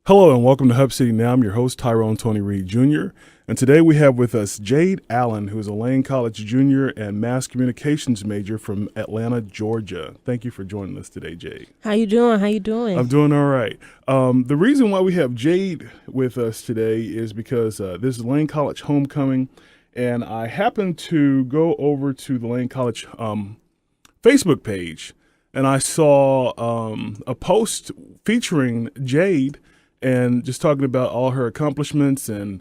Hello and welcome to Hub City Now. I'm your host, Tyrone Tony Reed Jr. And today we have with us Jade Allen, who is a Lane College junior and mass communications major from Atlanta, Georgia. Thank you for joining us today, Jade. How you doing? I'm doing all right. The reason why we have Jade with us today is because this is Lane College homecoming, and I happened to go over to the Lane College Facebook page, and I saw a post featuring Jade and just talking about all her accomplishments and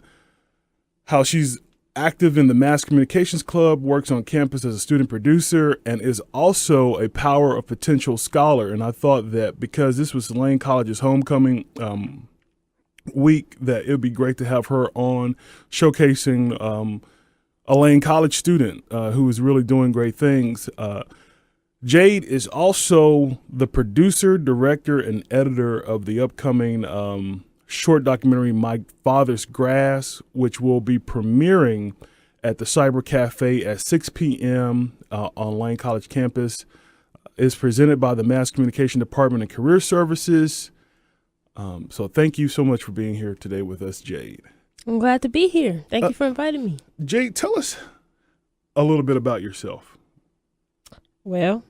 how she's active in the Mass Communications Club, works on campus as a student producer, and is also a Power of Potential scholar. And I thought that because this was Lane College's homecoming week, that it would be great to have her on, showcasing a Lane College student who is really doing great things. Jade is also the producer, director, and editor of the upcoming short documentary My Father's Grass, which will be premiering at the Cyber Cafe at 6 p.m. On Lane College campus. It's presented by the Mass Communication Department and Career Services. So thank you so much for being here today with us, Jade. I'm glad to be here. Thank you for inviting me. Jade, tell us a little bit about yourself. Well,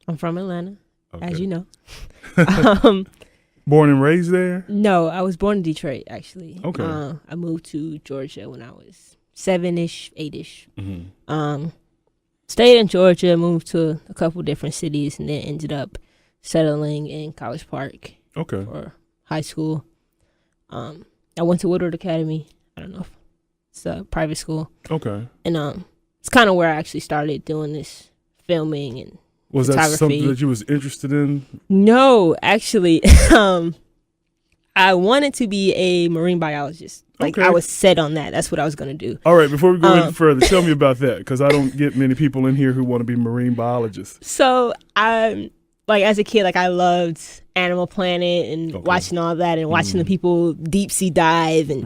I'm from Atlanta, as you know. Born and raised there? No, I was born in Detroit, actually. Okay. I moved to Georgia when I was 7-ish, 8-ish. Mm-hmm. Stayed in Georgia, moved to a couple different cities, and then ended up settling in College Park for high school. I went to Woodward Academy. I don't know if it's a private school. Okay. And it's kind of where I actually started doing this filming and was that something that you was interested in? No, actually, I wanted to be a marine biologist. I was set on that. That's what I was going to do. All right, before we go any further, tell me about that, because I don't get many people in here who want to be marine biologists. So, as a kid, I loved Animal Planet and watching all that and watching the people deep sea dive and,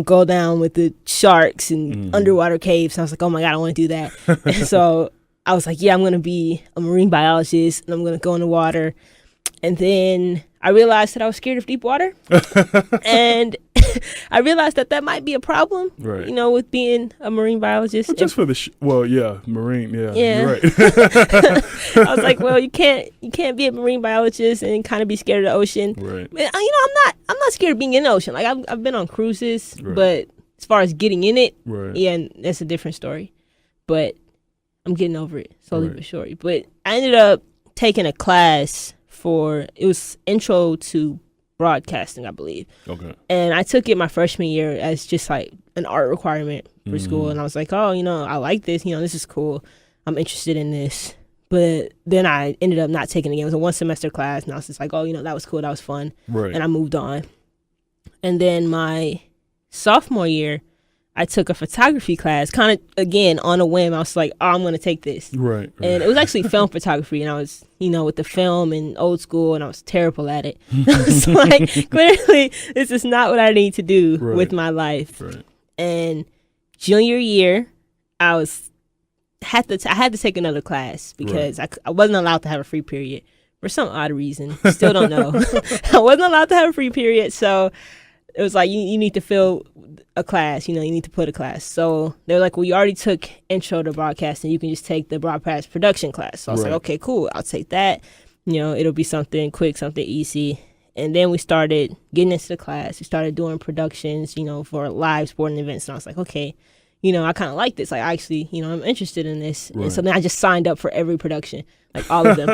go down with the sharks and underwater caves. I was like, oh my God, I want to do that. And so I was like, yeah, I'm going to be a marine biologist and I'm going to go in the water. And then I realized that I was scared of deep water. And I realized that might be a problem, with being a marine biologist. Well, just for the, marine, you're right. I was like, well, you can't be a marine biologist and kind of be scared of the ocean. Right. I'm not scared of being in the ocean. I've been on cruises, but as far as getting in it, that's a different story. But I'm getting over it slowly but surely. But I ended up taking a class it was intro to broadcasting, I believe. Okay. And I took it my freshman year as just an art requirement for school. And I was like, I like this. This is cool. I'm interested in this. But then I ended up not taking it again. It was a 1 semester class. And I was just like, that was cool. That was fun. Right. And I moved on. And then my sophomore year, I took a photography class, kind of, again, on a whim. I was like, I'm going to take this. Right. And it was actually film photography. And I was, with the film and old school, and I was terrible at it. So, clearly, this is not what I need to do with my life. Right. And junior year, I had to take another class because I wasn't allowed to have a free period for some odd reason. Still don't know. I wasn't allowed to have a free period, so it was like, you need to fill a class, you need to put a class. So they were like, well, you already took intro to broadcasting. You can just take the broadcast production class. So I was like, okay, cool. I'll take that. It'll be something quick, something easy. And then we started getting into the class. We started doing productions, for live sporting events. And I was like, okay, I kind of like this. Actually, I'm interested in this. Right. And so then I just signed up for every production, all of them.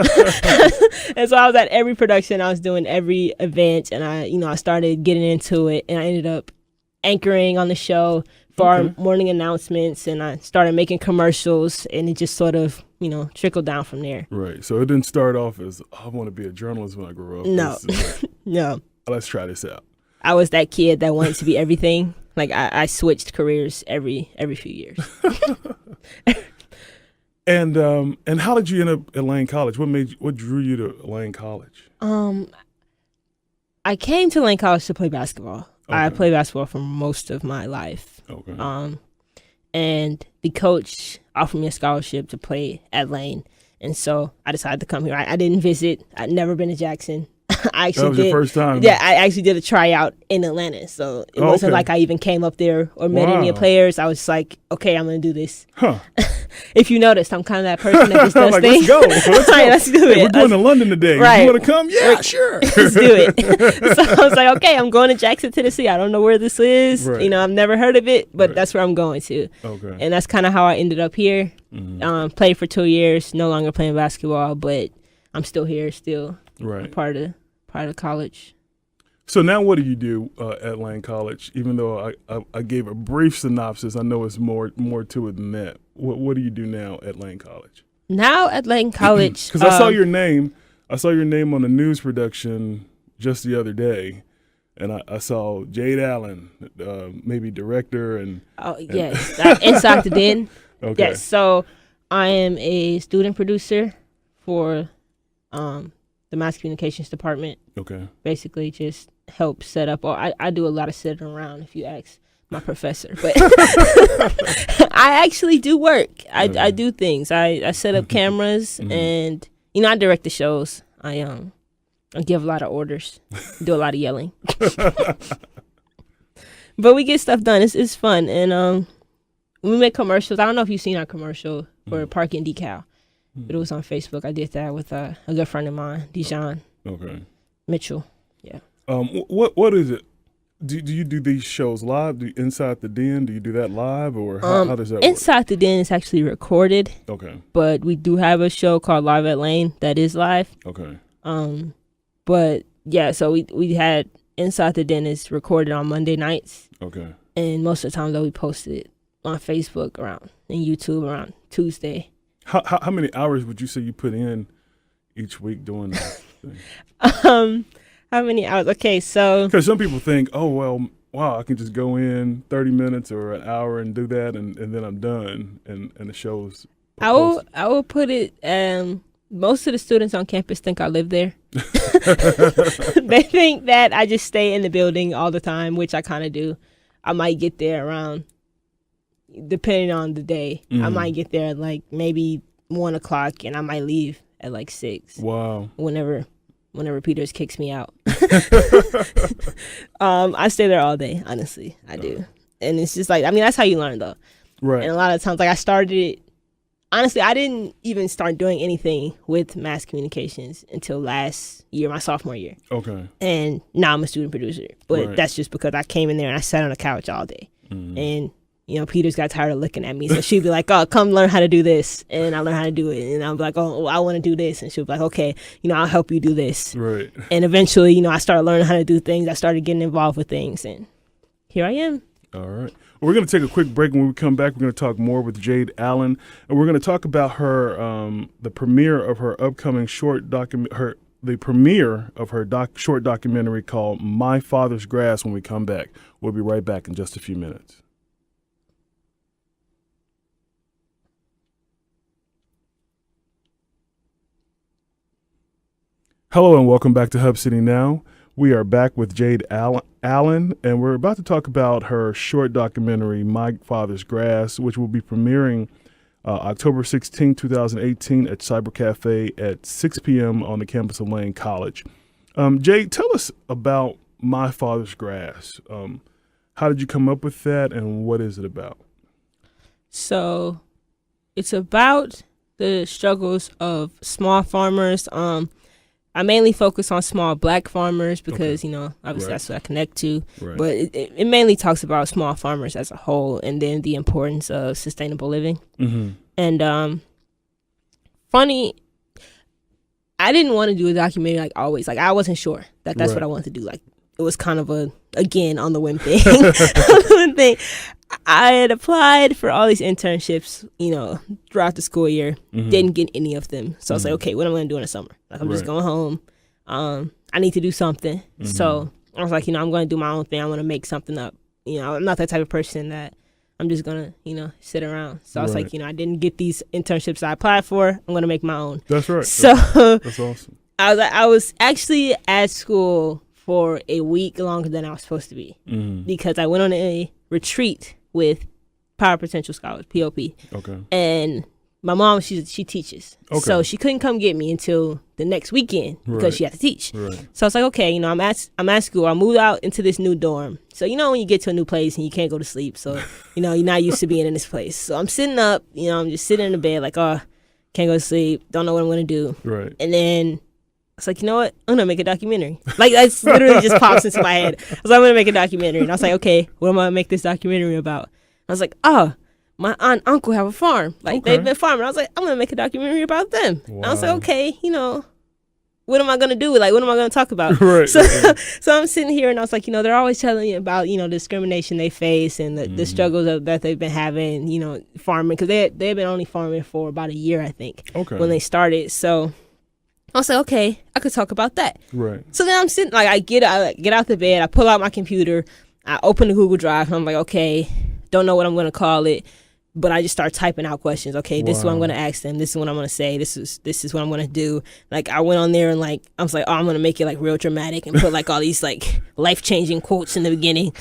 And so I was at every production. I was doing every event, and I started getting into it, and I ended up anchoring on the show for our morning announcements, and I started making commercials, and it just sort of, trickled down from there. Right. So it didn't start off as, I want to be a journalist when I grow up. No. No. Let's try this out. I was that kid that wanted to be everything. I switched careers every few years. And how did you end up at Lane College? What drew you to Lane College? I came to Lane College to play basketball. Okay. I played basketball for most of my life. Okay. And the coach offered me a scholarship to play at Lane, and so I decided to come here. I didn't visit. I'd never been to Jackson. I actually that was did. Your first time. Yeah, I actually did a tryout in Atlanta, so it wasn't like I even came up there or met any players. I was like, okay, I'm gonna do this. Huh. If you noticed, I'm kind of that person that just does like, things. Let's go. Let's do it. Hey, we're going to London today. Right. You want to come? Yeah, sure. Let's do it. So I was like, okay, I'm going to Jackson, Tennessee. I don't know where this is. Right. I've never heard of it, but that's where I'm going to. Okay. And that's kind of how I ended up here. Played for 2 years, no longer playing basketball, but I'm still here, still part of college. So now what do you do at Lane College? Even though I gave a brief synopsis, I know it's more to it than that. What do you do now at Lane College? Now at Lane College, because I saw your name. I saw your name on the news production just the other day, and I saw Jade Allen, maybe director and. Yes, Inside the Den. Okay. Yes, so I am a student producer for the mass communications department. Okay. Basically, just help set up. Or I do a lot of sitting around, if you ask my professor. But I actually do work. I do things. I set up cameras and I direct the shows. I give a lot of orders, do a lot of yelling. But we get stuff done. It's fun. And we make commercials. I don't know if you've seen our commercial for Parking Decal, but it was on Facebook. I did that with a good friend of mine, Dijon. Okay. Mitchell. Yeah. What is it? Do you do these shows live? Do you Inside the Den? Do you do that live, or how does that work? Inside the Den is actually recorded. Okay. But we do have a show called Live at Lane that is live. Okay. But yeah, so we had Inside the Den is recorded on Monday nights. Okay. And most of the time though we posted it on Facebook around and YouTube around Tuesday. How many hours would you say you put in each week doing that thing? How many hours? Okay, so because some people think, oh well, wow, I can just go in 30 minutes or an hour and do that, and then I'm done, and the show's. I will put it. Most of the students on campus think I live there. They think that I just stay in the building all the time, which I kind of do. I might get there around, depending on the day. I might get there at like maybe 1 o'clock, and I might leave at like 6. Wow. Whenever Peters kicks me out. I stay there all day, honestly. I do. And it's just like, that's how you learn though. Right. And a lot of times, like I started it, honestly, I didn't even start doing anything with mass communications until last year, my sophomore year. Okay. And now I'm a student producer. But that's just because I came in there and I sat on the couch all day. And Peters got tired of looking at me. So she'd be like, oh, come learn how to do this. And I learned how to do it. And I'm like, oh, I want to do this. And she'll be like, okay, I'll help you do this. Right. And eventually, I started learning how to do things. I started getting involved with things. And here I am. All right. Well, we're going to take a quick break. When we come back, we're going to talk more with Jade Allen. And we're going to talk about her, the premiere of her upcoming short documentary, short documentary called My Father's Grass when we come back. We'll be right back in just a few minutes. Hello and welcome back to Hub City Now. We are back with Jade Allen, and we're about to talk about her short documentary, My Father's Grass, which will be premiering October 16, 2018 at Cyber Cafe at 6 p.m. on the campus of Lane College. Jade, tell us about My Father's Grass. How did you come up with that, and what is it about? So it's about the struggles of small farmers. I mainly focus on small Black farmers because, obviously that's what I connect to. Right. But it mainly talks about small farmers as a whole and then the importance of sustainable living. Mm-hmm. And funny, I didn't want to do a documentary like always. Like, I wasn't sure that's what I wanted to do. Like, it was kind of again, on the whim thing. I had applied for all these internships, throughout the school year. Mm-hmm. Didn't get any of them. So I was like, okay, what am I going to do in the summer? Like, I'm just going home. I need to do something. Mm-hmm. So I was like, I'm going to do my own thing. I want to make something up. I'm not that type of person that I'm just going to, sit around. So I was like, I didn't get these internships I applied for. I'm going to make my own. That's right. So that's awesome. I was actually at school for a week longer than I was supposed to be because I went on a retreat with Power Potential Scholars, POP. Okay. And my mom, she teaches. Okay. So she couldn't come get me until the next weekend because she had to teach. Right. So I was like, okay, I'm at school. I moved out into this new dorm. So, when you get to a new place and you can't go to sleep. So, you're not used to being in this place. So I'm sitting up, I'm just sitting in the bed like, oh, can't go to sleep. Don't know what I'm going to do. Right. And then I was like, you know what? I'm going to make a documentary. Like, that's literally just pops into my head. I was like, I'm going to make a documentary. And I was like, okay, what am I going to make this documentary about? I was like, my aunt and uncle have a farm. Like, they've been farming. I was like, I'm going to make a documentary about them. Wow. I was like, okay, what am I going to do? Like, what am I going to talk about? Right. So I'm sitting here and I was like, they're always telling me about, the discrimination they face and the struggles that they've been having, farming. Because they've been only farming for about a year, I think, when they started. So I was like, okay, I could talk about that. Right. So then I'm sitting, like, I get out the bed, I pull out my computer, I open the Google Drive, and I'm like, okay, don't know what I'm going to call it. But I just start typing out questions. Okay, this is what I'm going to ask them. This is what I'm going to say. This is what I'm going to do. Like, I went on there and, like, I was like, oh, I'm going to make it, like, real dramatic and put, like, all these, like, life-changing quotes in the beginning.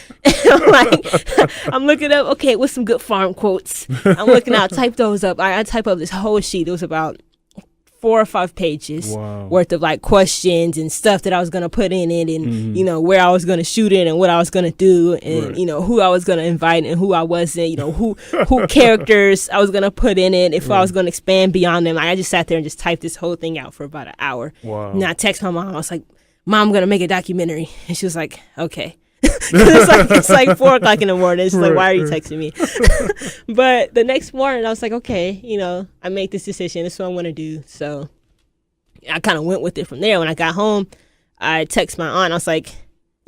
I'm looking up, okay, what's some good farm quotes? I'm looking out, type those up. I type up this whole sheet. It was about 4 or 5 pages worth of, like, questions and stuff that I was going to put in it and, where I was going to shoot it and what I was going to do and, who I was going to invite and who I wasn't, who characters I was going to put in it, if I was going to expand beyond them. Like, I just sat there and just typed this whole thing out for about an hour. Wow. And I text my mom. I was like, Mom, I'm going to make a documentary. And she was like, okay. it's like 4 o'clock in the morning. She's like, why are you texting me? But the next morning I was like, okay, I make this decision. This is what I'm going to do. So I kind of went with it from there. When I got home, I texted my aunt. I was like,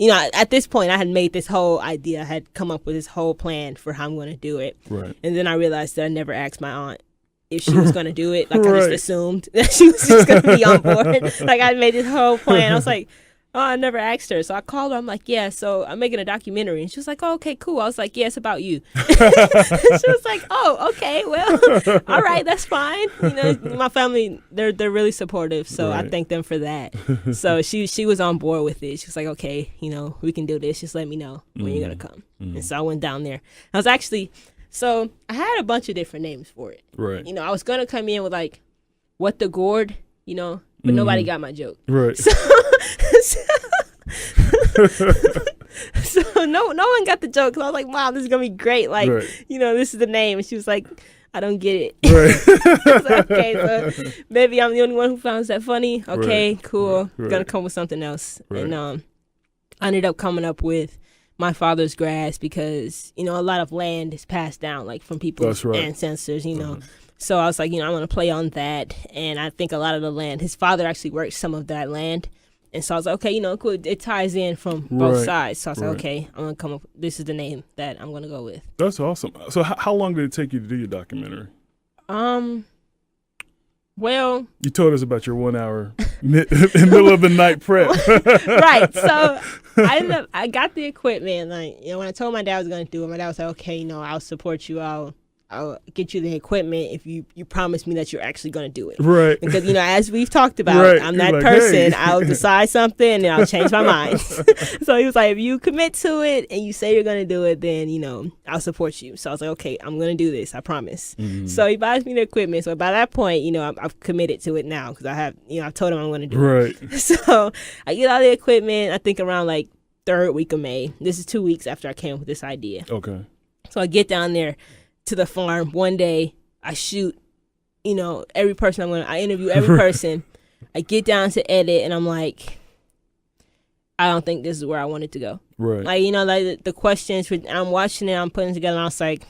at this point I had made this whole idea. I had come up with this whole plan for how I'm going to do it. Right. And then I realized that I never asked my aunt if she was going to do it. Like, I just assumed that she was just going to be on board. Like, I made this whole plan. I was like, oh, I never asked her. So I called her. I'm like, yeah, so I'm making a documentary. And she was like, oh, okay, cool. I was like, yeah, it's about you. She was like, oh, okay, well, all right, that's fine. My family, they're really supportive. So I thank them for that. So she was on board with it. She was like, okay, we can do this. Just let me know when you're going to come. And so I went down there. So I had a bunch of different names for it. Right. I was going to come in with, like, what the gourd, but nobody got my joke. Right. So no one got the joke. So I was like, Mom, this is gonna be great. Like, this is the name. And she was like, I don't get it. Right. I was like, okay, so maybe I'm the only one who finds that funny. Okay, cool. Gonna come with something else. Right. And I ended up coming up with my father's grass because a lot of land is passed down, like, from people's ancestors. So I was like, I'm going to play on that. And I think a lot of the land, his father actually worked some of that land. And so I was like, okay, cool. It ties in from both sides. So I was like, okay, I'm going to come up, this is the name that I'm going to go with. That's awesome. So how long did it take you to do your documentary? Well, you told us about your 1 hour middle of the night prep. Right. So I got the equipment. Like, when I told my dad I was going to do it, my dad was like, okay, I'll support you. I'll get you the equipment if you promise me that you're actually going to do it. Right. Because, as we've talked about, I'm that person. I'll decide something and I'll change my mind. So he was like, if you commit to it and you say you're going to do it, then, I'll support you. So I was like, okay, I'm going to do this. I promise. Mm-hmm. So he buys me the equipment. So by that point, I've committed to it now because I have, I've told him I'm going to do it. So I get all the equipment, I think around like 3rd week of May. This is 2 weeks after I came up with this idea. Okay. So I get down there to the farm one day. I shoot, every person I interview every person. I get down to edit and I'm like, I don't think this is where I wanted to go. Right. Like, like the questions, I'm watching it, I'm putting it together and I was like,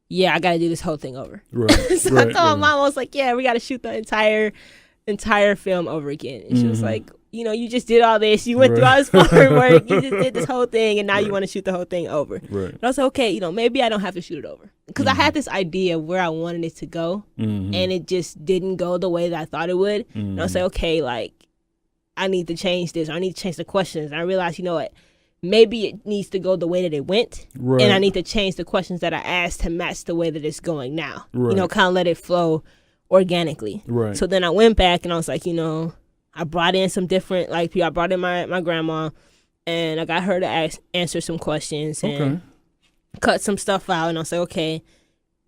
yeah, I got to do this whole thing over. Right. So I told my mom, I was like, yeah, we got to shoot the entire film over again. And she was like, you just did all this. You went through all this hard work. You just did this whole thing, and now you want to shoot the whole thing over. Right. But I was like, okay, maybe I don't have to shoot it over. Because I had this idea of where I wanted it to go, and it just didn't go the way that I thought it would. And I was like, okay, like, I need to change this. I need to change the questions. And I realized, what? Maybe it needs to go the way that it went, and I need to change the questions that I asked to match the way that it's going now. Right. kind of let it flow organically. Right. So then I went back, and I was like, I brought in some different, like, I brought in my grandma, and I got her to answer some questions and cut some stuff out. And I was like, okay,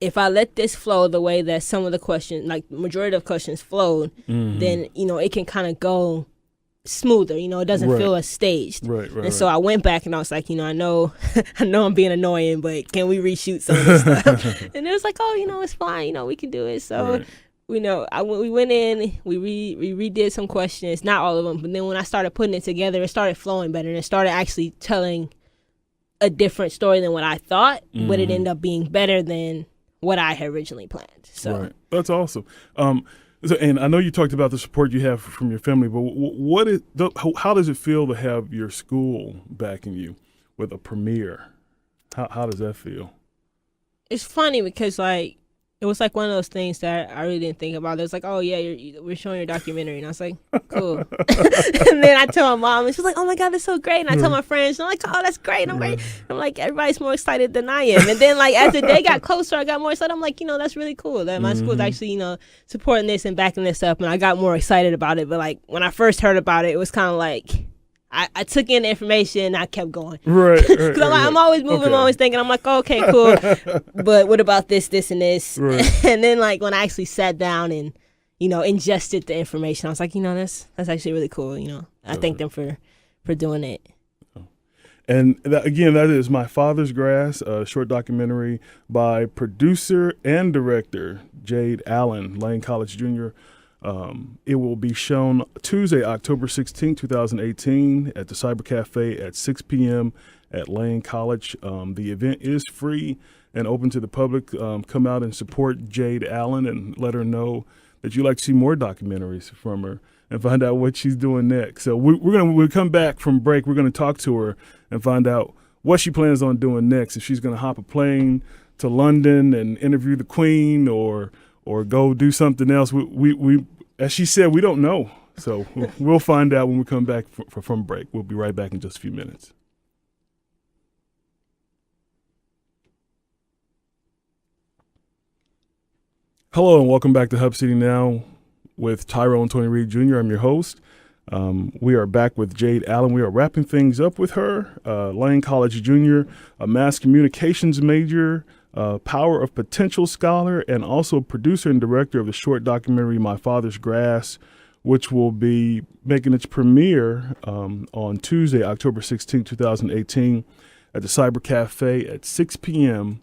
if I let this flow the way that some of the questions, like the majority of questions flowed, then, it can kind of go smoother, it doesn't feel as staged. Right. So I went back and I was like, I know I'm being annoying, but can we reshoot some of this stuff? And it was like, oh, it's fine, we can do it. So, we went in, we redid some questions, not all of them, but then when I started putting it together, it started flowing better and it started actually telling a different story than what I thought, but it ended up being better than what I had originally planned. So that's awesome. And I know you talked about the support you have from your family, but how does it feel to have your school backing you with a premiere? How does that feel? It's funny because it was one of those things that I really didn't think about. It was like, oh yeah, we're showing your documentary, and I was like, cool. And then I told my mom, and she was like, oh my God, that's so great. And I told my friends, and I'm like, oh, that's great. And I'm like, everybody's more excited than I am. And then as the day got closer, I got more excited. I'm like, that's really cool that my school's actually, supporting this and backing this up. And I got more excited about it. But when I first heard about it, it was kind of like, I took in the information and I kept going. Right. Because I'm always moving, I'm always thinking, I'm like, oh, okay, cool. But what about this, and this? Right. And then when I actually sat down and, ingested the information, I was like, that's actually really cool. I thank them for doing it. And that is My Father's Grass, a short documentary by producer and director Jade Allen, Lane College Jr. It will be shown Tuesday, October 16, 2018 at the Cyber Cafe at 6 p.m. at Lane College. The event is free and open to the public. Come out and support Jade Allen and let her know that you'd like to see more documentaries from her and find out what she's doing next. So when we come back from break, we're going to talk to her and find out what she plans on doing next. If she's going to hop a plane to London and interview the Queen or go do something else. We as she said, we don't know. So we'll find out when we come back from break. We'll be right back in just a few minutes. Hello and welcome back to Hub City Now with Tyrone Tony Reed Jr. I'm your host. We are back with Jade Allen. We are wrapping things up with her. Lane College Jr., a mass communications major, Power of Potential scholar, and also producer and director of the short documentary My Father's Grass, which will be making its premiere on Tuesday, October 16, 2018 at the Cyber Cafe at 6 p.m.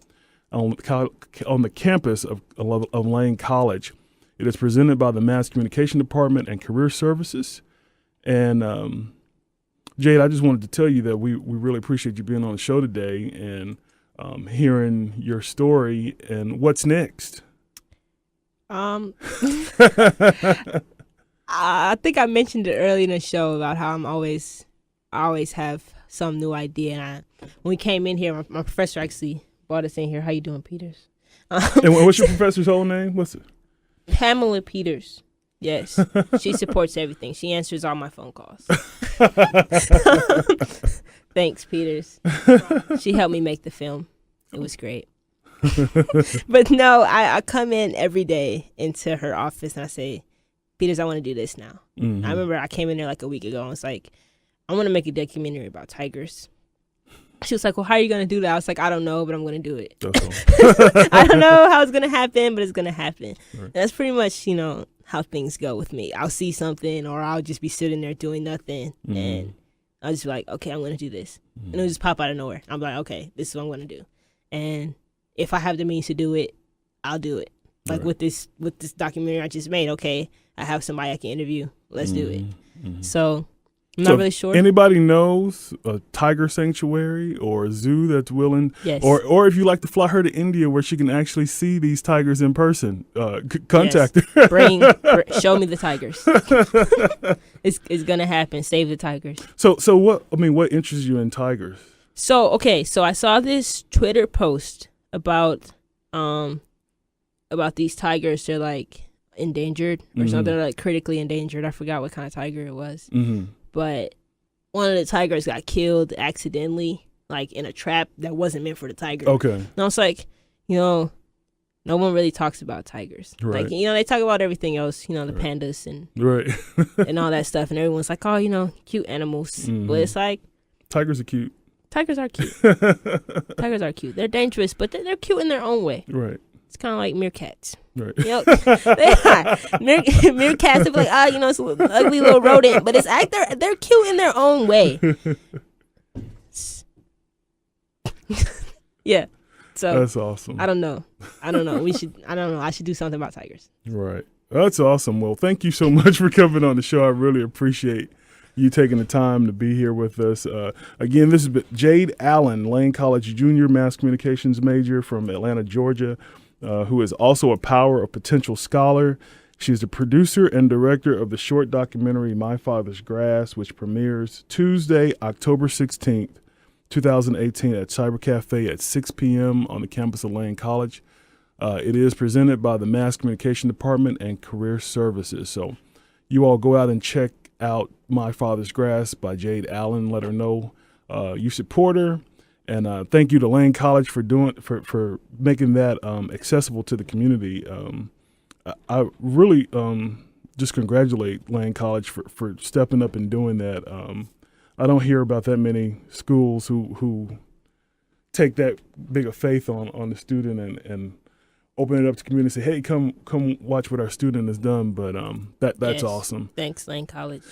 on the campus of Lane College. It is presented by the Mass Communication Department and Career Services. And Jade, I just wanted to tell you that we really appreciate you being on the show today and hearing your story and what's next. I think I mentioned it early in the show about how I always have some new idea. And when we came in here, my professor actually brought us in here. How you doing, Peters? And what's your professor's whole name? What's it? Pamela Peters. Yes, she supports everything. She answers all my phone calls. Thanks, Peters. She helped me make the film. It was great. But no, I come in every day into her office and I say, Peters, I want to do this now. Mm-hmm. I remember I came in there like a week ago and I was like, I want to make a documentary about tigers. She was like, well, how are you going to do that? I was like, I don't know, but I'm going to do it. I don't know how it's going to happen, but it's going to happen. Right. And that's pretty much, how things go with me. I'll see something or I'll just be sitting there doing nothing. Mm-hmm. And I'll just be like, okay, I'm going to do this. Mm-hmm. And it'll just pop out of nowhere. I'm like, okay, this is what I'm going to do. And if I have the means to do it, I'll do it. Like with this documentary I just made, okay, I have somebody I can interview. Let's do it. Mm-hmm. So I'm not really sure. Anybody knows a tiger sanctuary or a zoo that's willing? Yes. Or if you like to fly her to India where she can actually see these tigers in person, contact her. Show me the tigers. It's gonna happen. Save the tigers. So what interests you in tigers? So I saw this Twitter post about these tigers. They're like endangered or something. They're like critically endangered. I forgot what kind of tiger it was. Mm-hmm. But one of the tigers got killed accidentally, like in a trap that wasn't meant for the tiger. Okay. And I was like, no one really talks about tigers. Right. Like, they talk about everything else, the pandas and and all that stuff. And everyone's like, oh, cute animals. Mm-hmm. But it's like. Tigers are cute. Tigers are cute. Tigers are cute. They're dangerous, but they're cute in their own way. Right. It's kind of like meerkats. Right. They are. Meerkats are like, it's an ugly little rodent, but they're cute in their own way. Yeah. So that's awesome. I don't know. I don't know. I should do something about tigers. Right. That's awesome. Well, thank you so much for coming on the show. I really appreciate you taking the time to be here with us. Again, this is Jade Allen, Lane College Jr. Mass Communications major from Atlanta, Georgia, who is also a Power of Potential scholar. She's the producer and director of the short documentary My Father's Grass, which premieres Tuesday, October 16th, 2018 at Cyber Cafe at 6 p.m. on the campus of Lane College. It is presented by the Mass Communication Department and Career Services. So you all go out and check out My Father's Grass by Jade Allen. Let her know you support her. And thank you to Lane College for making that accessible to the community. I really just congratulate Lane College for stepping up and doing that. I don't hear about that many schools who take that big of faith on the student and open it up to the community and say, hey, come watch what our student has done. But that's awesome. Thanks, Lane College.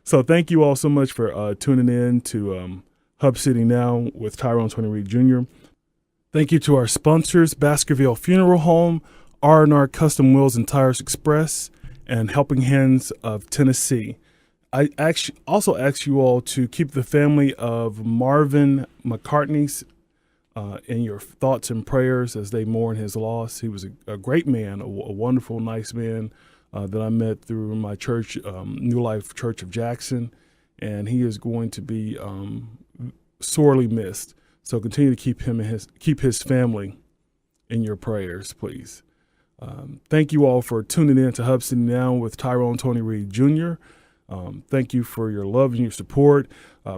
So thank you all so much for tuning in to Hub City Now with Tyrone Tony Reed Jr. Thank you to our sponsors, Baskerville Funeral Home, R&R Custom Wheels and Tires Express, and Helping Hands of Tennessee. I also ask you all to keep the family of Marvin McCartney's in your thoughts and prayers as they mourn his loss. He was a great man, a wonderful, nice man that I met through my church, New Life Church of Jackson, and he is going to be sorely missed. So continue to keep his family in your prayers, please. Thank you all for tuning in to Hub City Now with Tyrone Tony Reed Jr. Thank you for your love and your support.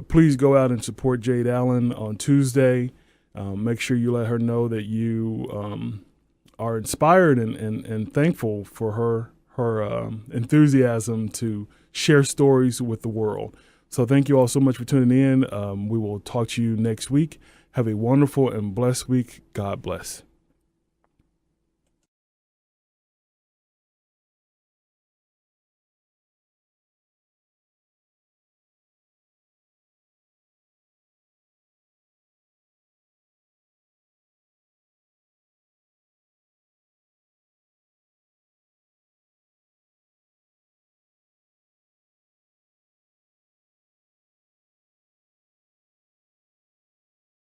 Please go out and support Jade Allen on Tuesday. Make sure you let her know that you are inspired and thankful for her enthusiasm to share stories with the world. So thank you all so much for tuning in. We will talk to you next week. Have a wonderful and blessed week. God bless.